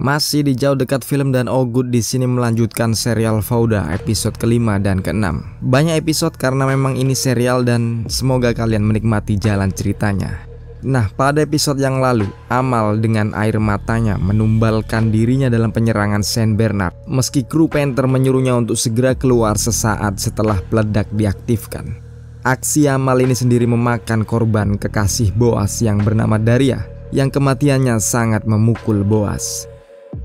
Masih di Jauh Dekat Film dan Ogut di sini melanjutkan serial Fauda episode kelima dan keenam. Banyak episode karena memang ini serial dan semoga kalian menikmati jalan ceritanya. Nah, pada episode yang lalu, Amal dengan air matanya menumbalkan dirinya dalam penyerangan Saint Bernard meski kru Panther menyuruhnya untuk segera keluar sesaat setelah peledak diaktifkan. Aksi Amal ini sendiri memakan korban kekasih Boas yang bernama Daria, yang kematiannya sangat memukul Boas.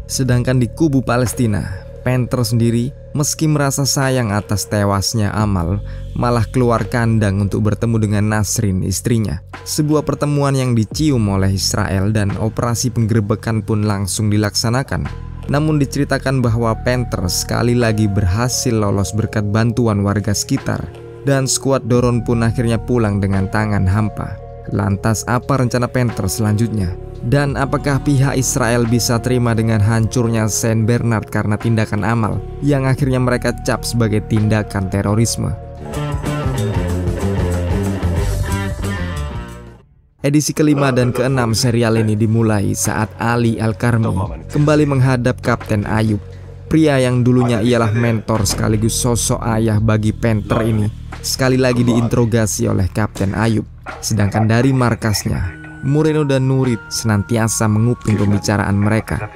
Sedangkan di kubu Palestina, Panther sendiri meski merasa sayang atas tewasnya Amal, malah keluar kandang untuk bertemu dengan Nasrin, istrinya. Sebuah pertemuan yang dicium oleh Israel dan operasi penggerebekan pun langsung dilaksanakan. Namun diceritakan bahwa Panther sekali lagi berhasil lolos berkat bantuan warga sekitar, dan skuad Doron pun akhirnya pulang dengan tangan hampa. Lantas apa rencana Panther selanjutnya? Dan apakah pihak Israel bisa terima dengan hancurnya Saint Bernard karena tindakan Amal yang akhirnya mereka cap sebagai tindakan terorisme? Edisi kelima dan keenam serial ini dimulai saat Ali Al-Karmi kembali menghadap Kapten Ayub. Pria yang dulunya ialah mentor sekaligus sosok ayah bagi Panther ini sekali lagi diinterogasi oleh Kapten Ayub. Sedangkan dari markasnya, Moreno dan Nurit senantiasa menguping pembicaraan mereka.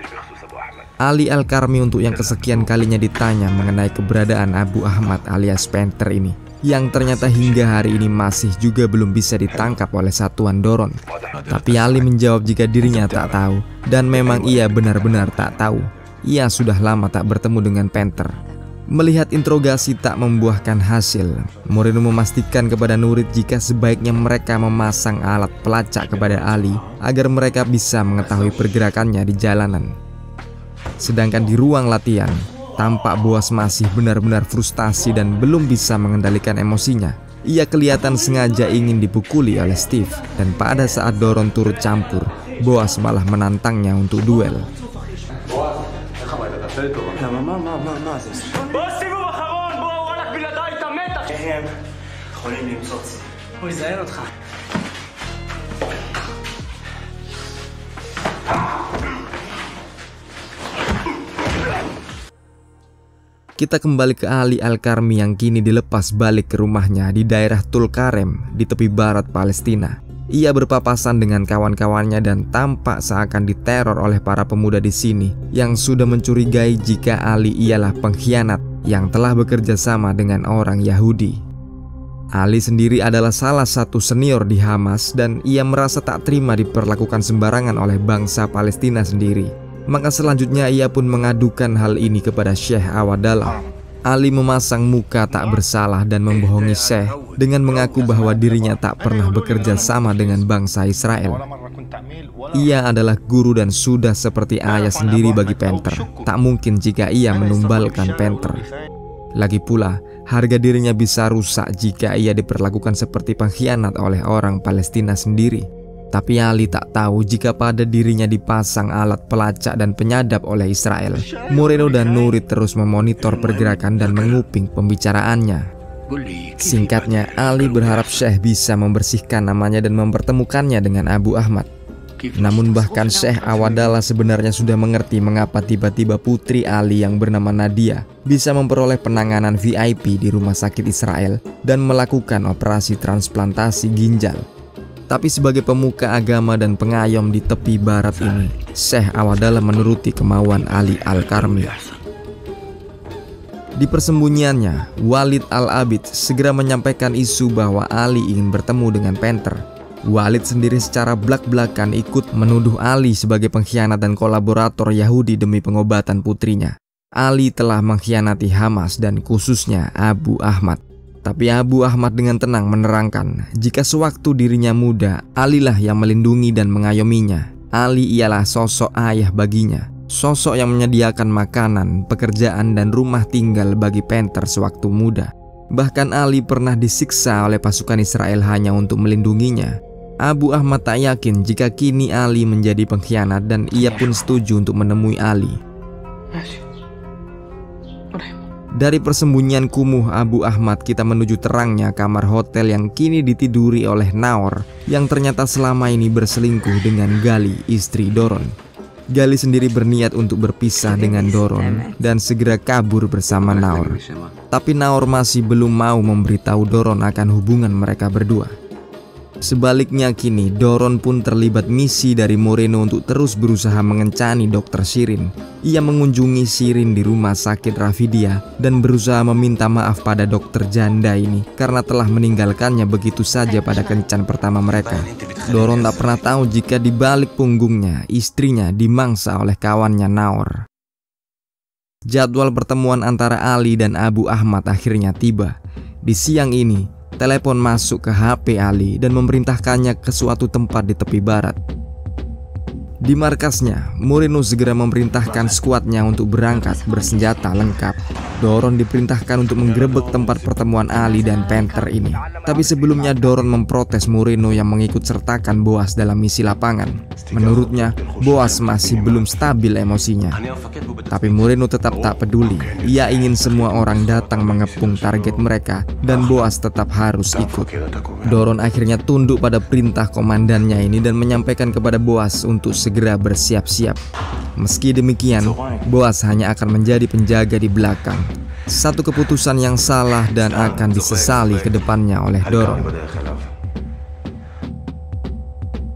Ali Al-Karmi untuk yang kesekian kalinya ditanya mengenai keberadaan Abu Ahmad alias Panther ini, yang ternyata hingga hari ini masih juga belum bisa ditangkap oleh satuan Doron. Tapi Ali menjawab jika dirinya tak tahu, dan memang ia benar-benar tak tahu. Ia sudah lama tak bertemu dengan Panther. Melihat interogasi tak membuahkan hasil, Moreno memastikan kepada Nurit jika sebaiknya mereka memasang alat pelacak kepada Ali agar mereka bisa mengetahui pergerakannya di jalanan. Sedangkan di ruang latihan, tampak Boas masih benar-benar frustasi dan belum bisa mengendalikan emosinya. Ia kelihatan sengaja ingin dipukuli oleh Steve, dan pada saat Doron turut campur, Boas malah menantangnya untuk duel. Kita kembali ke Ali Al-Karmi yang kini dilepas balik ke rumahnya di daerah Tulkarem di tepi barat Palestina. Ia berpapasan dengan kawan-kawannya dan tampak seakan diteror oleh para pemuda di sini yang sudah mencurigai jika Ali ialah pengkhianat yang telah bekerja sama dengan orang Yahudi. Ali sendiri adalah salah satu senior di Hamas dan ia merasa tak terima diperlakukan sembarangan oleh bangsa Palestina sendiri. Maka selanjutnya ia pun mengadukan hal ini kepada Syekh Awadallah. Ali memasang muka tak bersalah dan membohongi Syekh dengan mengaku bahwa dirinya tak pernah bekerja sama dengan bangsa Israel. Ia adalah guru dan sudah seperti ayah sendiri bagi Panther. Tak mungkin jika ia menumbalkan Panther. Lagi pula, harga dirinya bisa rusak jika ia diperlakukan seperti pengkhianat oleh orang Palestina sendiri. Tapi Ali tak tahu jika pada dirinya dipasang alat pelacak dan penyadap oleh Israel. Moreno dan Nurit terus memonitor pergerakan dan menguping pembicaraannya. Singkatnya, Ali berharap Syekh bisa membersihkan namanya dan mempertemukannya dengan Abu Ahmad. Namun bahkan Syekh Awadallah sebenarnya sudah mengerti mengapa tiba-tiba putri Ali yang bernama Nadia bisa memperoleh penanganan VIP di rumah sakit Israel dan melakukan operasi transplantasi ginjal. Tapi sebagai pemuka agama dan pengayom di tepi barat ini, Syekh Awadallah menuruti kemauan Ali Al-Karmi. Di persembunyiannya, Walid Al-Abid segera menyampaikan isu bahwa Ali ingin bertemu dengan Panther. Walid sendiri secara blak-blakan ikut menuduh Ali sebagai pengkhianat dan kolaborator Yahudi demi pengobatan putrinya. Ali telah mengkhianati Hamas dan khususnya Abu Ahmad. Tapi Abu Ahmad dengan tenang menerangkan jika sewaktu dirinya muda, Ali lah yang melindungi dan mengayominya. Ali ialah sosok ayah baginya, sosok yang menyediakan makanan, pekerjaan dan rumah tinggal bagi Panther sewaktu muda. Bahkan Ali pernah disiksa oleh pasukan Israel hanya untuk melindunginya. Abu Ahmad tak yakin jika kini Ali menjadi pengkhianat dan ia pun setuju untuk menemui Ali. Dari persembunyian kumuh Abu Ahmad kita menuju terangnya kamar hotel yang kini ditiduri oleh Naor yang ternyata selama ini berselingkuh dengan Gali, istri Doron. Gali sendiri berniat untuk berpisah dengan Doron dan segera kabur bersama Naor. Tapi Naor masih belum mau memberitahu Doron akan hubungan mereka berdua. Sebaliknya kini Doron pun terlibat misi dari Moreno untuk terus berusaha mengencani Dr. Shirin. Ia mengunjungi Shirin di rumah sakit Rafidia dan berusaha meminta maaf pada dokter janda ini karena telah meninggalkannya begitu saja pada kencan pertama mereka. Doron tak pernah tahu jika di balik punggungnya istrinya dimangsa oleh kawannya Naor. Jadwal pertemuan antara Ali dan Abu Ahmad akhirnya tiba. Di siang ini, telepon masuk ke HP Ali dan memerintahkannya ke suatu tempat di tepi barat. Di markasnya, Moreno segera memerintahkan skuadnya untuk berangkat bersenjata lengkap. Doron diperintahkan untuk menggerebek tempat pertemuan Ali dan Panther ini. Tapi sebelumnya Doron memprotes Moreno yang mengikut sertakan Boas dalam misi lapangan. Menurutnya, Boas masih belum stabil emosinya. Tapi Moreno tetap tak peduli. Ia ingin semua orang datang mengepung target mereka dan Boas tetap harus ikut. Doron akhirnya tunduk pada perintah komandannya ini dan menyampaikan kepada Boas untuk segera bersiap-siap. Meski demikian, Boas hanya akan menjadi penjaga di belakang. Satu keputusan yang salah dan akan disesali ke depannya oleh Doron.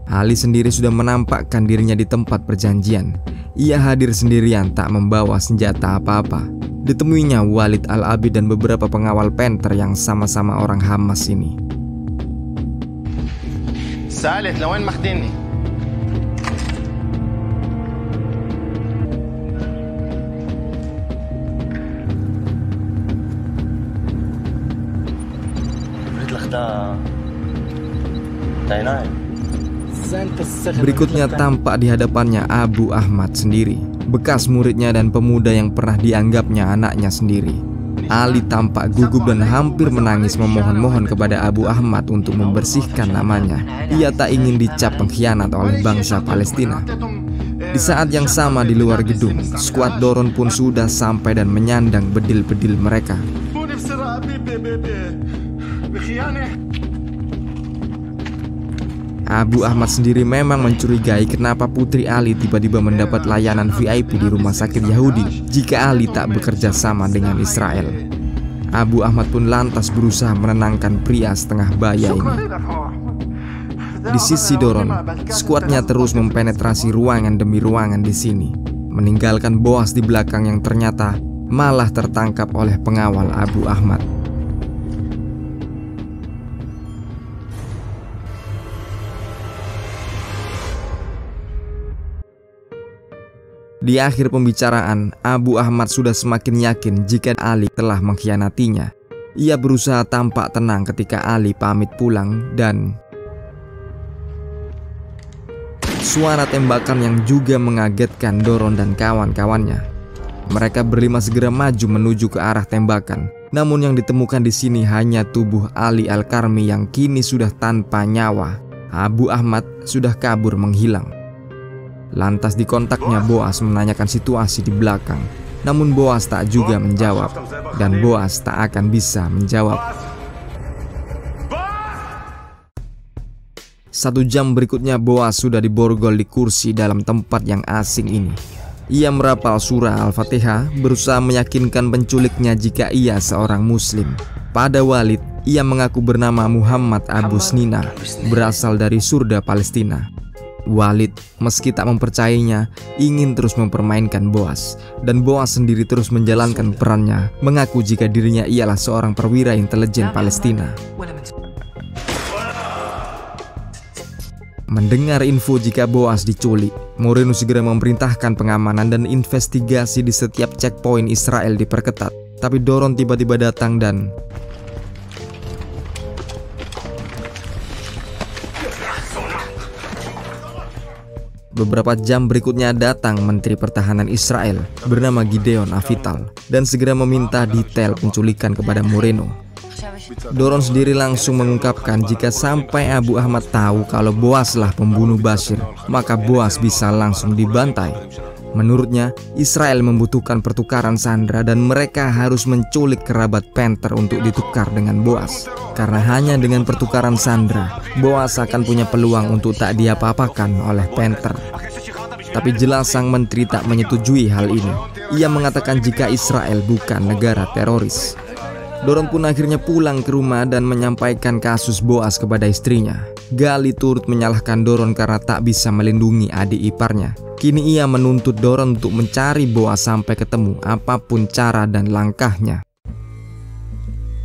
Ali sendiri sudah menampakkan dirinya di tempat perjanjian. Ia hadir sendirian tak membawa senjata apa-apa. Ditemuinya Walid Al-Abid dan beberapa pengawal Panther yang sama-sama orang Hamas ini. Salih, lawan makhdini. Berikutnya tampak di hadapannya Abu Ahmad sendiri, bekas muridnya dan pemuda yang pernah dianggapnya anaknya sendiri. Ali tampak gugup dan hampir menangis memohon-mohon kepada Abu Ahmad untuk membersihkan namanya. Ia tak ingin dicap pengkhianat oleh bangsa Palestina. Di saat yang sama di luar gedung, skuad Doron pun sudah sampai dan menyandang bedil-bedil mereka. Abu Ahmad sendiri memang mencurigai kenapa Putri Ali tiba-tiba mendapat layanan VIP di rumah sakit Yahudi jika Ali tak bekerja sama dengan Israel. Abu Ahmad pun lantas berusaha menenangkan pria setengah baya ini. Di sisi Doron, skuadnya terus mempenetrasi ruangan demi ruangan di sini, meninggalkan Boas di belakang yang ternyata malah tertangkap oleh pengawal Abu Ahmad. Di akhir pembicaraan, Abu Ahmad sudah semakin yakin jika Ali telah mengkhianatinya. Ia berusaha tampak tenang ketika Ali pamit pulang dan suara tembakan yang juga mengagetkan Doron dan kawan-kawannya. Mereka berlima segera maju menuju ke arah tembakan. Namun yang ditemukan di sini hanya tubuh Ali Al-Karmi yang kini sudah tanpa nyawa. Abu Ahmad sudah kabur menghilang. Lantas dikontaknya Boas menanyakan situasi di belakang. Namun Boas tak juga menjawab. Dan Boas tak akan bisa menjawab. 1 jam berikutnya Boas sudah diborgol di kursi dalam tempat yang asing ini. Ia merapal surah Al-Fatihah, berusaha meyakinkan penculiknya jika ia seorang muslim. Pada Walid, ia mengaku bernama Muhammad Abu Snina, berasal dari Surda Palestina. Walid meski tak mempercayainya ingin terus mempermainkan Boas, dan Boas sendiri terus menjalankan perannya, mengaku jika dirinya ialah seorang perwira intelijen Palestina. Mendengar info jika Boas diculik, Moreno segera memerintahkan pengamanan dan investigasi di setiap checkpoint Israel diperketat. Tapi Doron tiba-tiba datang dan beberapa jam berikutnya datang Menteri Pertahanan Israel bernama Gideon Avital dan segera meminta detail penculikan kepada Moreno. Doron sendiri langsung mengungkapkan jika sampai Abu Ahmad tahu kalau Boaslah pembunuh Bashir, maka Boas bisa langsung dibantai. Menurutnya, Israel membutuhkan pertukaran sandera dan mereka harus menculik kerabat Panther untuk ditukar dengan Boas. Karena hanya dengan pertukaran sandera, Boas akan punya peluang untuk tak diapa-apakan oleh Panther. Tapi jelas sang menteri tak menyetujui hal ini. Ia mengatakan jika Israel bukan negara teroris. Doron pun akhirnya pulang ke rumah dan menyampaikan kasus Boaz kepada istrinya. Gali turut menyalahkan Doron karena tak bisa melindungi adik iparnya. Kini ia menuntut Doron untuk mencari Boaz sampai ketemu apapun cara dan langkahnya.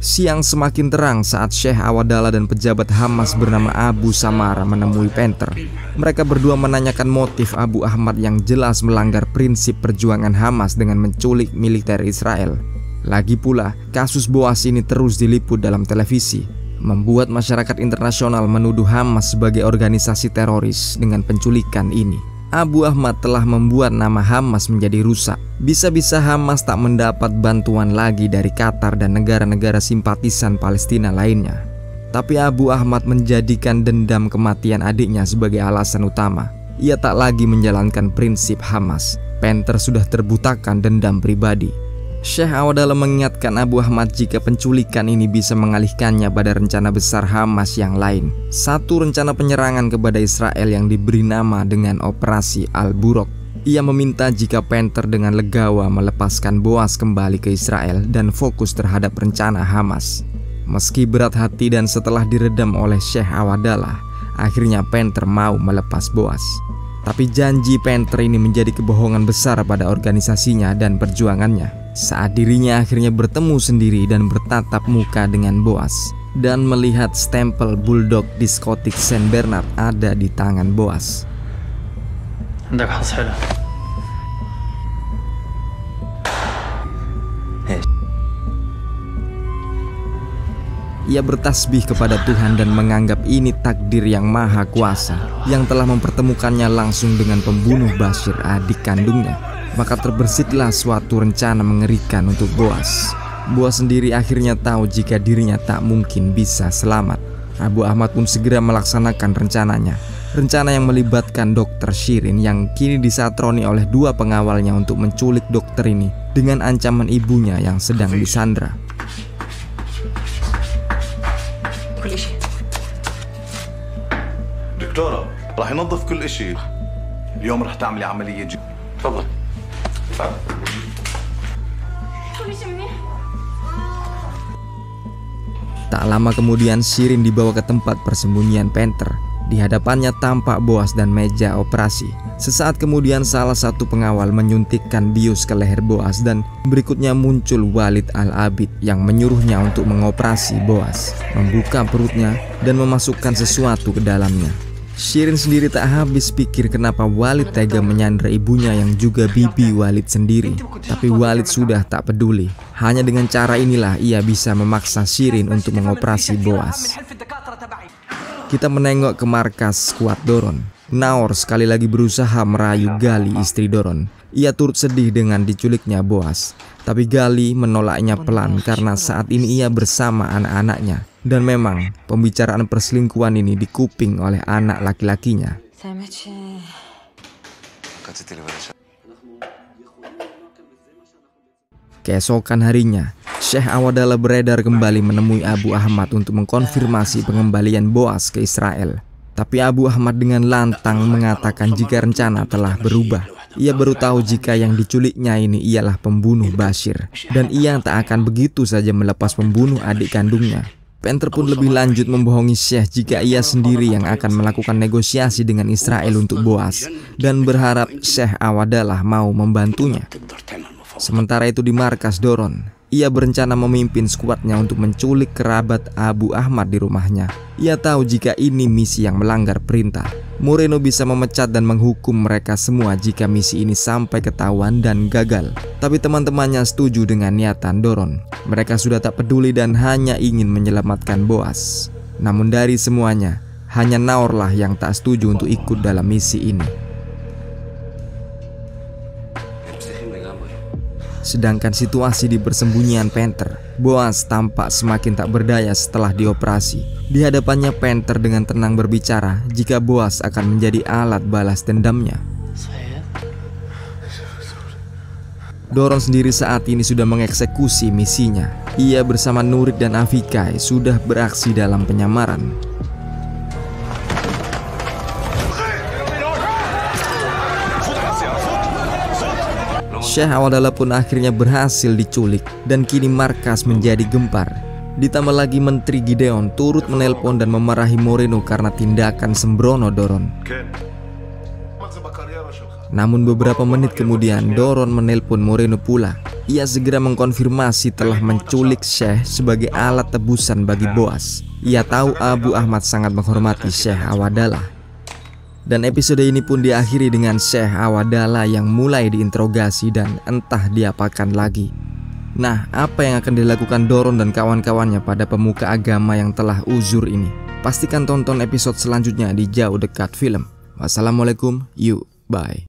Siang semakin terang saat Sheikh Awadallah dan pejabat Hamas bernama Abu Samara menemui Panther. Mereka berdua menanyakan motif Abu Ahmad yang jelas melanggar prinsip perjuangan Hamas dengan menculik militer Israel. Lagi pula, kasus Boaz ini terus diliput dalam televisi, membuat masyarakat internasional menuduh Hamas sebagai organisasi teroris dengan penculikan ini. Abu Ahmad telah membuat nama Hamas menjadi rusak. Bisa-bisa Hamas tak mendapat bantuan lagi dari Qatar dan negara-negara simpatisan Palestina lainnya. Tapi Abu Ahmad menjadikan dendam kematian adiknya sebagai alasan utama. Ia tak lagi menjalankan prinsip Hamas. Panther sudah terbutakan dendam pribadi. Sheikh Awadallah mengingatkan Abu Ahmad jika penculikan ini bisa mengalihkannya pada rencana besar Hamas yang lain. Satu rencana penyerangan kepada Israel yang diberi nama dengan Operasi Al-Buraq. Ia meminta jika Panther dengan legawa melepaskan Boaz kembali ke Israel dan fokus terhadap rencana Hamas. Meski berat hati dan setelah diredam oleh Sheikh Awadallah, akhirnya Panther mau melepas Boaz. Tapi janji Panther ini menjadi kebohongan besar pada organisasinya dan perjuangannya. Saat dirinya akhirnya bertemu sendiri dan bertatap muka dengan Boaz dan melihat stempel bulldog diskotik Saint Bernard ada di tangan Boaz. Ia bertasbih kepada Tuhan dan menganggap ini takdir yang maha kuasa yang telah mempertemukannya langsung dengan pembunuh Bashir, adik kandungnya. Maka terbersihlah suatu rencana mengerikan untuk Boaz. Boaz sendiri akhirnya tahu jika dirinya tak mungkin bisa selamat. Abu Ahmad pun segera melaksanakan rencananya. Rencana yang melibatkan Dr. Shirin yang kini disatroni oleh dua pengawalnya untuk menculik dokter ini dengan ancaman ibunya yang sedang disandra. دكتورة راح ينظف كل شيء اليوم راح تعملي عملية تفضل. Tak lama kemudian Shirin dibawa ke tempat persembunyian Panther. Di hadapannya tampak Boaz dan meja operasi. Sesaat kemudian salah satu pengawal menyuntikkan bius ke leher Boaz dan berikutnya muncul Walid Al-Abid yang menyuruhnya untuk mengoperasi Boaz, membuka perutnya dan memasukkan sesuatu ke dalamnya. Shirin sendiri tak habis pikir kenapa Walid tega menyandra ibunya yang juga bibi Walid sendiri. Tapi Walid sudah tak peduli. Hanya dengan cara inilah ia bisa memaksa Shirin untuk mengoperasi Boaz. Kita menengok ke markas skuad Doron. Naor sekali lagi berusaha merayu Gali, istri Doron. Ia turut sedih dengan diculiknya Boaz. Tapi Gali menolaknya pelan karena saat ini ia bersama anak-anaknya. Dan memang pembicaraan perselingkuhan ini dikuping oleh anak laki-lakinya. Keesokan harinya, Sheikh Awadallah beredar kembali menemui Abu Ahmad untuk mengkonfirmasi pengembalian Boaz ke Israel. Tapi Abu Ahmad dengan lantang mengatakan jika rencana telah berubah. Ia baru tahu jika yang diculiknya ini ialah pembunuh Bashir. Dan ia tak akan begitu saja melepas pembunuh adik kandungnya. Panther pun lebih lanjut membohongi Sheikh jika ia sendiri yang akan melakukan negosiasi dengan Israel untuk Boaz. Dan berharap Sheikh Awadallah mau membantunya. Sementara itu di markas Doron, ia berencana memimpin skuadnya untuk menculik kerabat Abu Ahmad di rumahnya. Ia tahu jika ini misi yang melanggar perintah. Moreno bisa memecat dan menghukum mereka semua jika misi ini sampai ketahuan dan gagal. Tapi teman-temannya setuju dengan niatan Doron. Mereka sudah tak peduli dan hanya ingin menyelamatkan Boaz. Namun dari semuanya, hanya Naor lah yang tak setuju untuk ikut dalam misi ini. Sedangkan situasi di persembunyian Panther, Boaz tampak semakin tak berdaya setelah dioperasi. Di hadapannya Panther dengan tenang berbicara jika Boaz akan menjadi alat balas dendamnya. Doron sendiri saat ini sudah mengeksekusi misinya. Ia bersama Nurit dan Afikai sudah beraksi dalam penyamaran. Syekh Awadallah pun akhirnya berhasil diculik dan kini markas menjadi gempar. Ditambah lagi Menteri Gideon turut menelpon dan memarahi Moreno karena tindakan sembrono Doron. Namun beberapa menit kemudian Doron menelpon Moreno pula. Ia segera mengkonfirmasi telah menculik Syekh sebagai alat tebusan bagi Boas. Ia tahu Abu Ahmad sangat menghormati Syekh Awadallah. Dan episode ini pun diakhiri dengan Syekh Awadallah yang mulai diinterogasi dan entah diapakan lagi. Nah, apa yang akan dilakukan Doron dan kawan-kawannya pada pemuka agama yang telah uzur ini? Pastikan tonton episode selanjutnya di Jauh Dekat Film. Wassalamualaikum, bye.